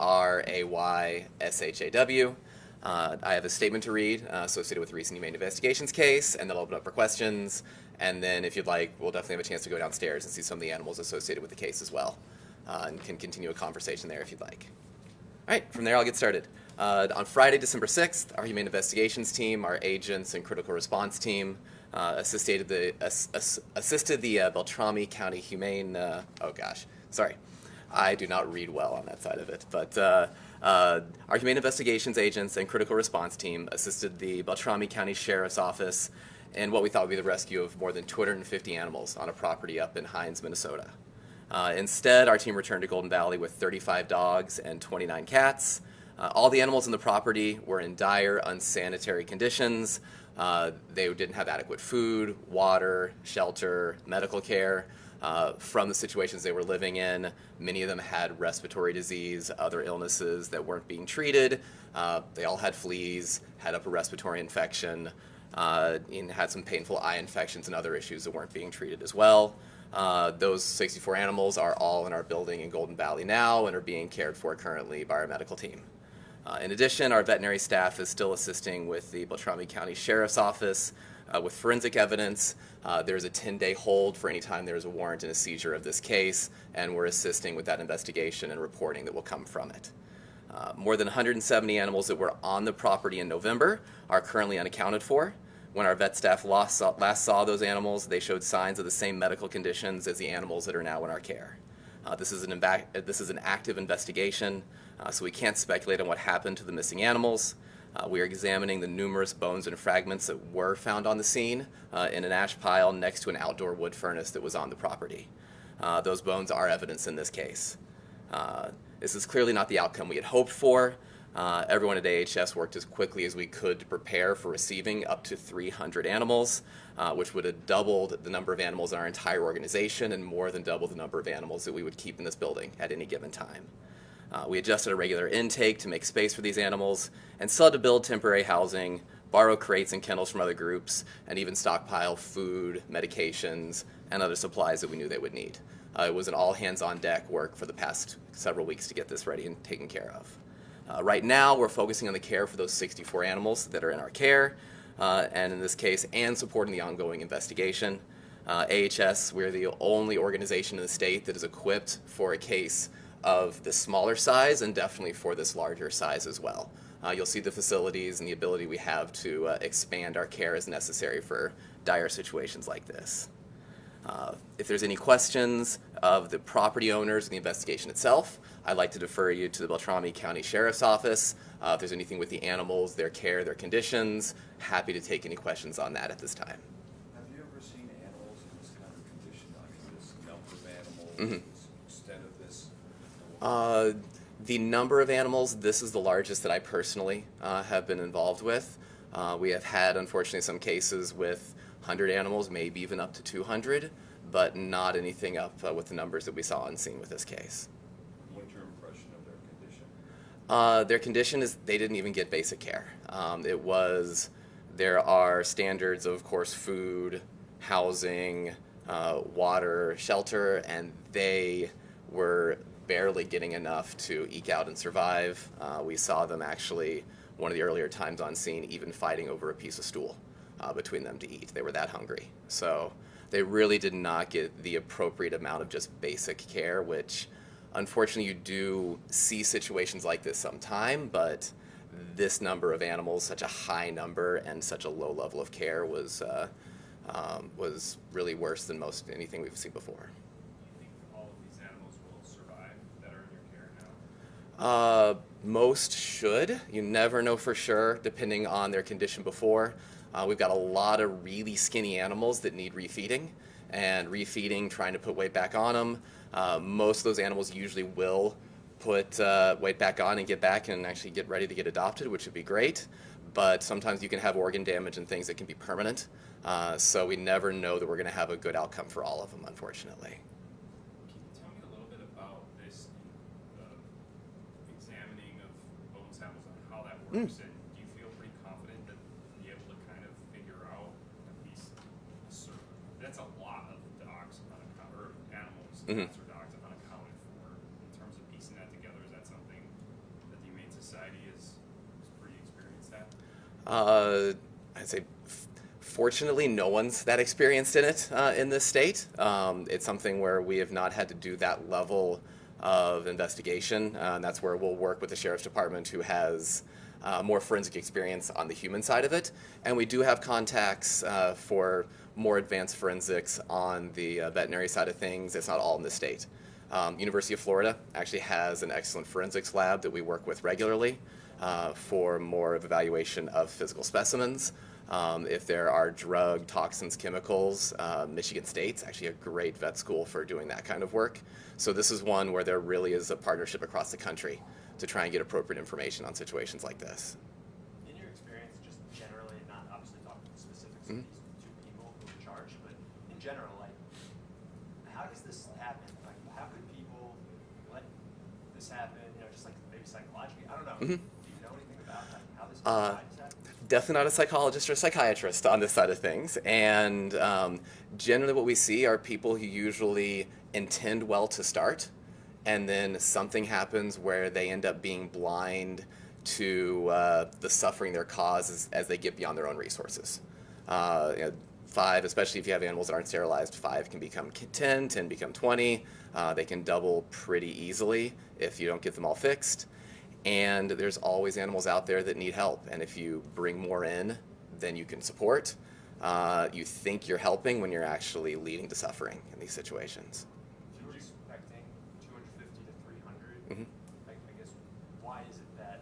RAYSHAW. I have a statement to read associated with the recent Humane Investigations case, and then I'll open up for questions. And then, if you'd like, we'll definitely have a chance to go downstairs and see some of the animals associated with the case as well, and can continue a conversation there if you'd like. All right, from there I'll get started. On Friday, December 6th, our Humane Investigations team, our agents and critical response team, assisted the Beltrami County Humane, I do not read well on that side of it, but our Humane Investigations agents and critical response team assisted the Beltrami County Sheriff's Office in what we thought would be the rescue of more than 250 animals on a property up in Hines, Minnesota. Instead, our team returned to Golden Valley with 35 dogs and 29 cats. All the animals in the property were in dire, unsanitary conditions. They didn't have adequate food, water, shelter, medical care. From the situations they were living in, many of them had respiratory disease, other illnesses that weren't being treated. They all had fleas, had upper respiratory infection, and had some painful eye infections and other issues that weren't being treated as well. Those 64 animals are all in our building in Golden Valley now and are being cared for currently by our medical team. In addition, our veterinary staff is still assisting with the Beltrami County Sheriff's Office with forensic evidence. There's a 10-day hold for any time there's a warrant and a seizure of this case, and we're assisting with that investigation and reporting that will come from it. More than 170 animals that were on the property in November are currently unaccounted for. When our vet staff last saw those animals, they showed signs of the same medical conditions as the animals that are now in our care. This is an active investigation, so we can't speculate on what happened to the missing animals. We are examining the numerous bones and fragments that were found on the scene in an ash pile next to an outdoor wood furnace that was on the property. Those bones are evidence in this case. This is clearly not the outcome we had hoped for. Everyone at AHS worked as quickly as we could to prepare for receiving up to 300 animals, which would have doubled the number of animals in our entire organization and more than double the number of animals that we would keep in this building at any given time. We adjusted a regular intake to make space for these animals and still had to build temporary housing, borrow crates and kennels from other groups, and even stockpile food, medications, and other supplies that we knew they would need. It was an all-hands-on-deck work for the past several weeks to get this ready and taken care of. Right now, we're focusing on the care for those 64 animals that are in our care, and in this case, and supporting the ongoing investigation. AHS, we're the only organization in the state that is equipped for a case of the smaller size and definitely for this larger size as well. You'll see the facilities and the ability we have to expand our care as necessary for dire situations like this. If there's any questions of the property owners and the investigation itself, I'd like to defer you to the Beltrami County Sheriff's Office. If there's anything with the animals, their care, their conditions, happy to take any questions on that at this time. Have you ever seen animals in this kind of condition? I mean, this number of animals, this extent of this? The number of animals, this is the largest that I personally have been involved with. We have had, unfortunately, some cases with 100 animals, maybe even up to 200, but not anything up with the numbers that we saw on scene with this case. What's your impression of their condition? Their condition is they didn't even get basic care. There are standards of course, food, housing, water, shelter, and they were barely getting enough to eke out and survive. We saw them actually, one of the earlier times on scene, even fighting over a piece of stool between them to eat. They were that hungry. So they really did not get the appropriate amount of just basic care, which unfortunately you do see situations like this sometime, but this number of animals, such a high number and such a low level of care was really worse than most anything we've seen before. Do you think all of these animals will survive that are in your care now? Most should. You never know for sure, depending on their condition before. We've got a lot of really skinny animals that need refeeding, and trying to put weight back on them. Most of those animals usually will put weight back on and get back and actually get ready to get adopted, which would be great. But sometimes you can have organ damage and things that can be permanent. So we never know that we're going to have a good outcome for all of them, unfortunately. Can you tell me a little bit about this examining of bone samples and how that works? And do you feel pretty confident that you'll be able to kind of figure out at least a certain, that's a lot of dogs or animals, cats or dogs unaccounted for in terms of piecing that together? Is that something Society is pretty experienced at? I'd say, fortunately, no one's that experienced in it in this state. It's something where we have not had to do that level of investigation, and that's where we'll work with the Sheriff's Department, who has more forensic experience on the human side of it. And we do have contacts for more advanced forensics on the veterinary side of things. It's not all in the state. University of Florida actually has an excellent forensics lab that we work with regularly for more of evaluation of physical specimens. If there are drug, toxins, chemicals, Michigan State's actually a great vet school for doing that kind of work. So this is one where there really is a partnership across the country to try and get appropriate information on situations like this. In your experience, just generally, not obviously talking specifics of these two people who were charged, but in general, like, how does this happen? Like, how could people let this happen? You know, just like maybe psychologically, I don't know. Do you know anything about like, how this happens? Definitely not a psychologist or psychiatrist on this side of things. And generally what we see are people who usually intend well to start, and then something happens where they end up being blind to the suffering they're caused as they get beyond their own resources. 5, especially if you have animals that aren't sterilized, 5 can become 10, 10 become 20. They can double pretty easily if you don't get them all fixed. And there's always animals out there that need help. And if you bring more in than you can support, you think you're helping when you're actually leading to suffering in these situations. If you were expecting 250 to 300, I guess, why is it that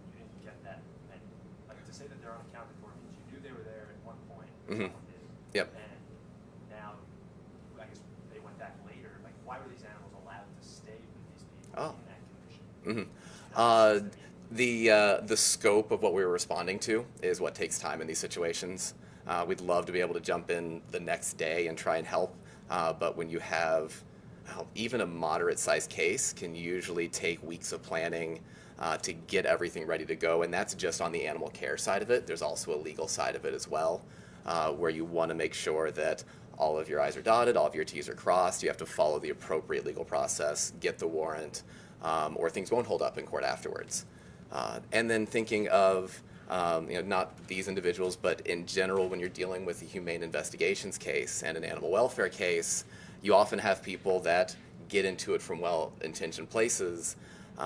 you didn't get that many? Like, to say that they're unaccounted for means you knew they were there at one point. Someone did. Yep. And now, I guess they went back later. Like, why were these animals allowed to stay with these people in that condition? The scope of what we were responding to is what takes time in these situations. We'd love to be able to jump in the next day and try and help, but when you have even a moderate-sized case can usually take weeks of planning to get everything ready to go, and that's just on the animal care side of it. There's also a legal side of it as well, where you want to make sure that all of your I's are dotted, all of your T's are crossed. You have to follow the appropriate legal process, get the warrant, or things won't hold up in court afterwards. And then thinking of, not these individuals, but in general, when you're dealing with a humane investigations case and an animal welfare case, you often have people that get into it from well-intentioned places.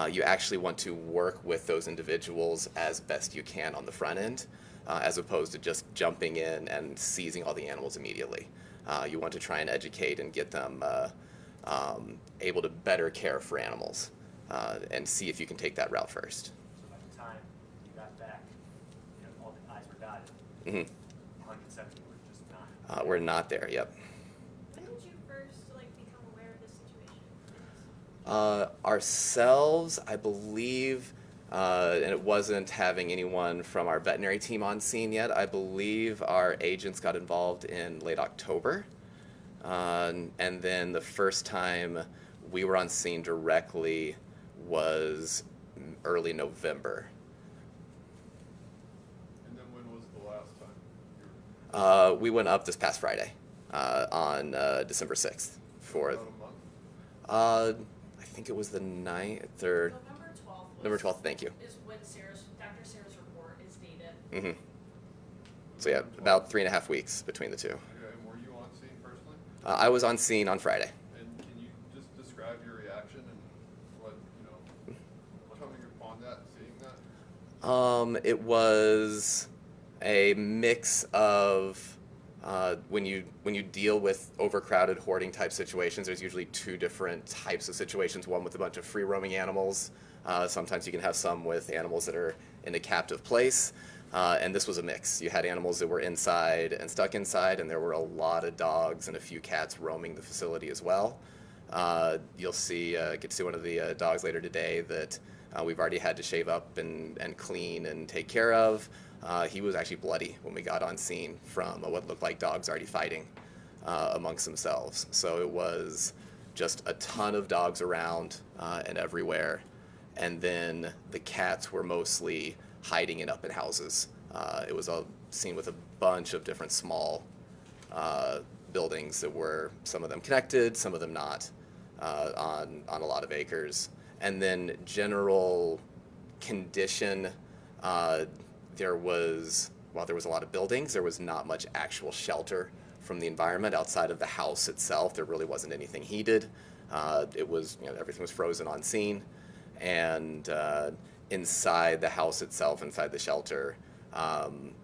You actually want to work with those individuals as best you can on the front end, as opposed to just jumping in and seizing all the animals immediately. You want to try and educate and get them able to better care for animals. And see if you can take that route first. So by the time you got back, all the I's were dotted. 170 were just not. We're not there, yep. When did you first become aware of this situation? Ourselves, I believe, and it wasn't having anyone from our veterinary team on scene yet, I believe our agents got involved in late October. And then the first time we were on scene directly was early November. And then when was the last time you were? We went up this past Friday on December 6th for, About a month? I think it was the 9th or November 12th. November 12th, thank you. Is when Dr. Sarah's report is dated. So yeah, about 3.5 weeks between the two. Okay, and were you on scene personally? I was on scene on Friday. And can you just describe your reaction and what, coming upon that, seeing that? It was a mix of when you deal with overcrowded hoarding type situations, there's usually 2 different types of situations. One with a bunch of free roaming animals. Sometimes you can have some with animals that are in a captive place. And this was a mix. You had animals that were inside and stuck inside, and there were a lot of dogs and a few cats roaming the facility as well. You'll see, get to see one of the dogs later today that we've already had to shave up and clean and take care of. He was actually bloody when we got on scene from what looked like dogs already fighting amongst themselves. So it was just a ton of dogs around and everywhere. And then the cats were mostly hiding in up in houses. It was a scene with a bunch of different small buildings that were, some of them connected, some of them not, on a lot of acres. And then general condition, there was a lot of buildings. There was not much actual shelter from the environment outside of the house itself. There really wasn't anything heated. It was, everything was frozen on scene. And inside the house itself, inside the shelter,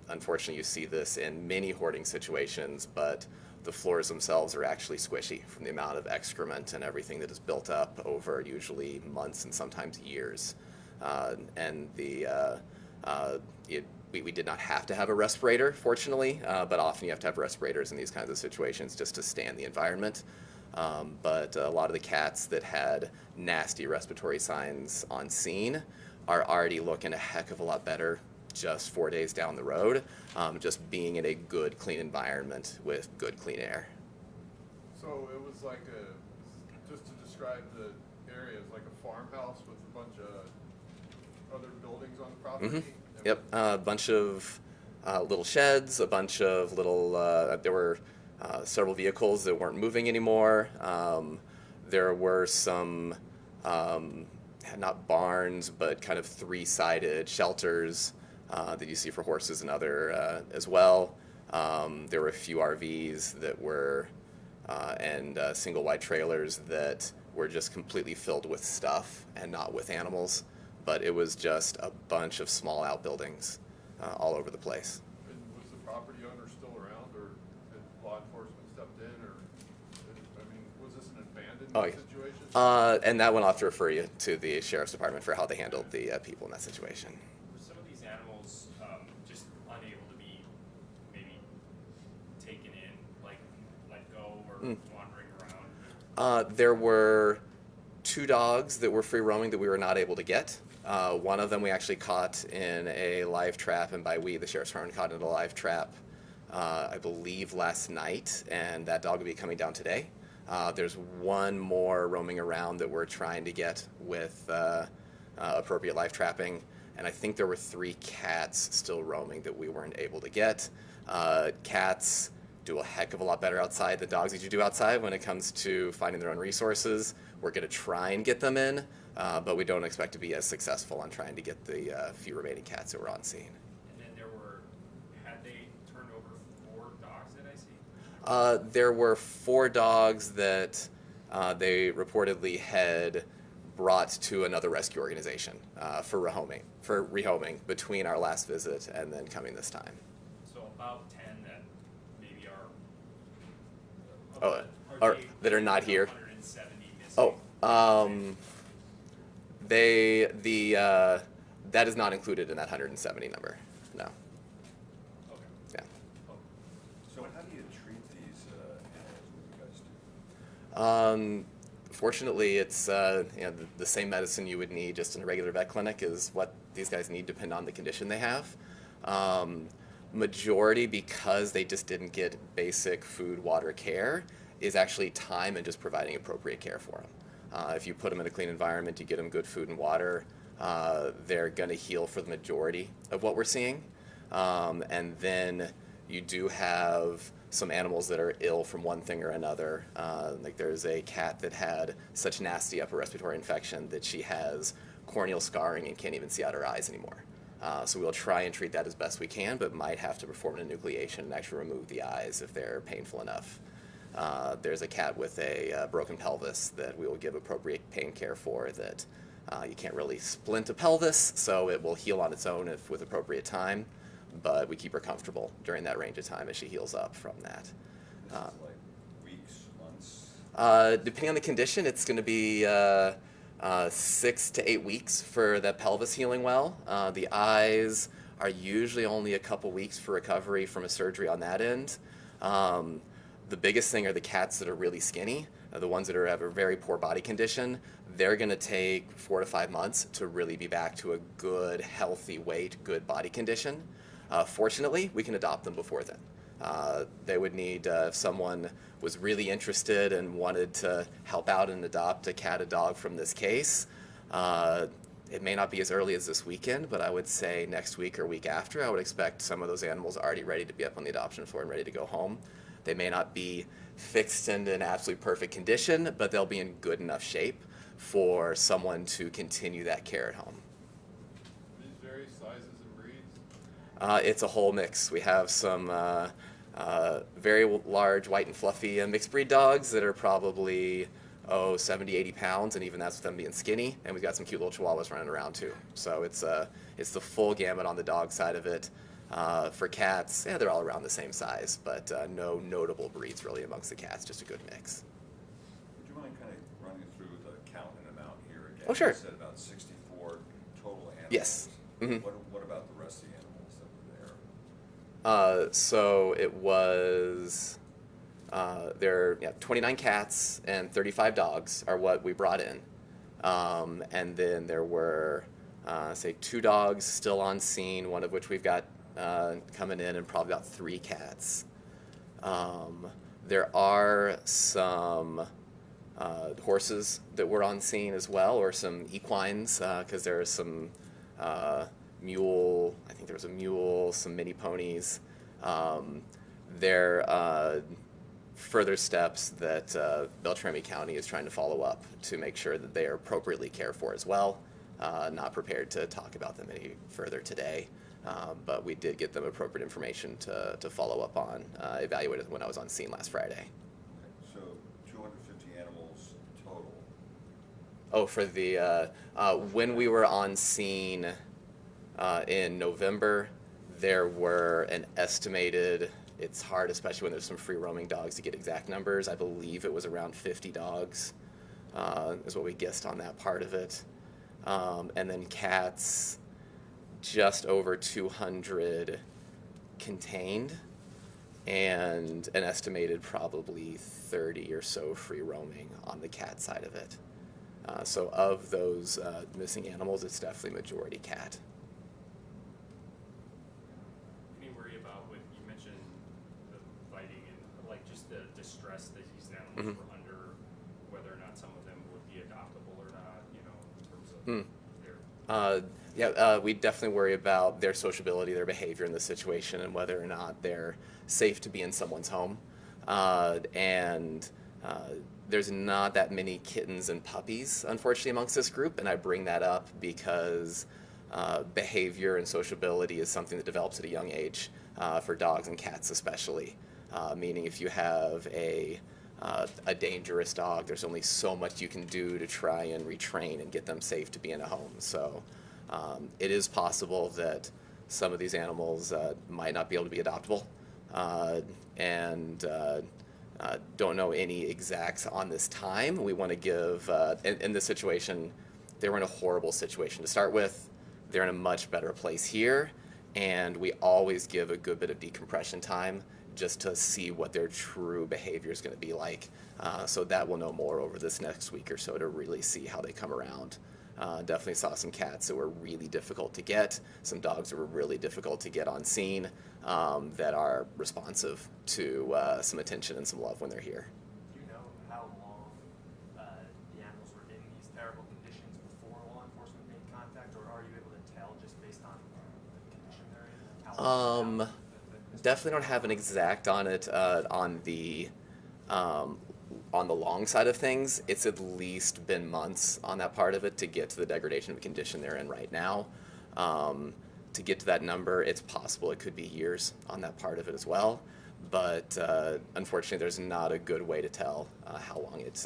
unfortunately you see this in many hoarding situations, but the floors themselves are actually squishy from the amount of excrement and everything that is built up over usually months and sometimes years. We did not have to have a respirator, fortunately, but often you have to have respirators in these kinds of situations just to stand the environment. But a lot of the cats that had nasty respiratory signs on scene are already looking a heck of a lot better just 4 days down the road, just being in a good, clean environment with good, clean air. So it was like just to describe the area, it's like a farmhouse with a bunch of other buildings on the property? Mm-hmm. Yep, a bunch of little sheds, a bunch of little, there were several vehicles that weren't moving anymore. There were some, not barns, but kind of three-sided shelters that you see for horses and other as well. There were a few RVs that were, and single wide trailers that were just completely filled with stuff and not with animals. But it was just a bunch of small outbuildings all over the place. And was the property owner still around, or had law enforcement stepped in, or, I mean, was this an abandoned situation? And that one I'll have to refer you to the sheriff's department for how they handled the people in that situation. Were some of these animals just unable to be maybe taken in, like let go or wandering around? There were 2 dogs that were free roaming that we were not able to get. One of them we actually caught in a live trap, and by we, the sheriff's department caught in a live trap, I believe last night, and that dog will be coming down today. There's one more roaming around that we're trying to get with appropriate live trapping, and I think there were 3 cats still roaming that we weren't able to get. Cats do a heck of a lot better outside than dogs usually do outside when it comes to finding their own resources. We're going to try and get them in, but we don't expect to be as successful on trying to get the few remaining cats that were on scene. And then had they turned over 4 dogs that I see? There were 4 dogs that they reportedly had brought to another rescue organization for rehoming between our last visit and then coming this time. So about 10 that maybe That are not here. 170 missing. That is not included in that 170 number. No. Okay. Yeah. So how do you treat these animals when you guys do? Fortunately, it's the same medicine you would need just in a regular vet clinic is what these guys need, depending on the condition they have. Majority, because they just didn't get basic food, water care, is actually time and just providing appropriate care for them. If you put them in a clean environment, you get them good food and water, they're going to heal for the majority of what we're seeing. And then you do have some animals that are ill from one thing or another. Like there's a cat that had such nasty upper respiratory infection that she has corneal scarring and can't even see out her eyes anymore. So we'll try and treat that as best we can, but might have to perform an enucleation and actually remove the eyes if they're painful enough. There's a cat with a broken pelvis that we will give appropriate pain care for that you can't really splint a pelvis, so it will heal on its own with appropriate time, but we keep her comfortable during that range of time as she heals up from that. This is like weeks, months? Depending on the condition, it's going to be 6 to 8 weeks for the pelvis healing well. The eyes are usually only a couple weeks for recovery from a surgery on that end. The biggest thing are the cats that are really skinny, the ones that have a very poor body condition. They're going to take 4 to 5 months to really be back to a good, healthy weight, good body condition. Fortunately, we can adopt them before then. They would need, if someone was really interested and wanted to help out and adopt a cat, a dog from this case, it may not be as early as this weekend, but I would say next week or week after, I would expect some of those animals already ready to be up on the adoption floor and ready to go home. They may not be fixed and in absolutely perfect condition, but they'll be in good enough shape for someone to continue that care at home. various sizes and breeds? It's a whole mix. We have some very large, white and fluffy mixed breed dogs that are probably 70, 80 pounds, and even that's with them being skinny. And we've got some cute little chihuahuas running around too. So it's the full gamut on the dog side of it. For cats, yeah, they're all around the same size, but no notable breeds really amongst the cats. Just a good mix. Would you mind kind of running through the count and amount here again? Oh, sure. You said about 64 total animals. Yes. Mhm. What about the rest of the animals that were there? So it was there are 29 cats and 35 dogs are what we brought in, and then there were say 2 dogs still on scene, one of which we've got coming in, and probably about 3 cats. There are some horses that were on scene as well, or some equines, because there are some mule. I think there was a mule, some mini ponies. There further steps that Beltrami County is trying to follow up to make sure that they are appropriately cared for as well. Not prepared to talk about them any further today, but we did get them appropriate information to follow up on, evaluated when I was on scene last Friday. Okay, so 250 animals total. Oh, for the when we were on scene in November, there were an estimated. It's hard, especially when there's some free roaming dogs, to get exact numbers. I believe it was around 50 dogs, is what we guessed on that part of it. And then cats, just over 200 contained, and an estimated probably 30 or so free roaming on the cat side of it. So of those missing animals, it's definitely majority cat. Any worry about what you mentioned, the fighting and like just the distress that these animals were under, whether or not some of them would be adoptable or not, you know, in terms of their. We definitely worry about their sociability, their behavior in the situation, and whether or not they're safe to be in someone's home. There's not that many kittens and puppies, unfortunately, amongst this group, and I bring that up because behavior and sociability is something that develops at a young age, for dogs and cats especially. Meaning if you have a dangerous dog, there's only so much you can do to try and retrain and get them safe to be in a home. So it is possible that some of these animals might not be able to be adoptable, and don't know any exacts on this time. We want to give, in this situation, they were in a horrible situation to start with. They're in a much better place here, and we always give a good bit of decompression time just to see what their true behavior is going to be like. So that we'll know more over this next week or so to really see how they come around. Definitely saw some cats that were really difficult to get, some dogs that were really difficult to get on scene, that are responsive to some attention and some love when they're here. Do you know how long the animals were in these terrible conditions before law enforcement made contact, or are you able to tell just based on the condition they're in? How long Definitely don't have an exact on it. On the long side of things, it's at least been months on that part of it to get to the degradation of the condition they're in right now. To get to that number, it's possible it could be years on that part of it as well. But unfortunately, there's not a good way to tell how long it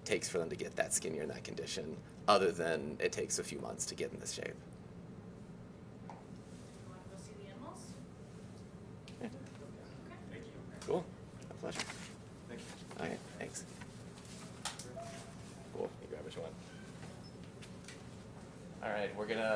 takes for them to get that skinnier in that condition, other than it takes a few months to get in this shape. You want to go see the animals? Yeah. Okay. Thank you. Cool. My pleasure. Thank you. All right. Thanks. Cool. You grab what you want. All right. We're gonna.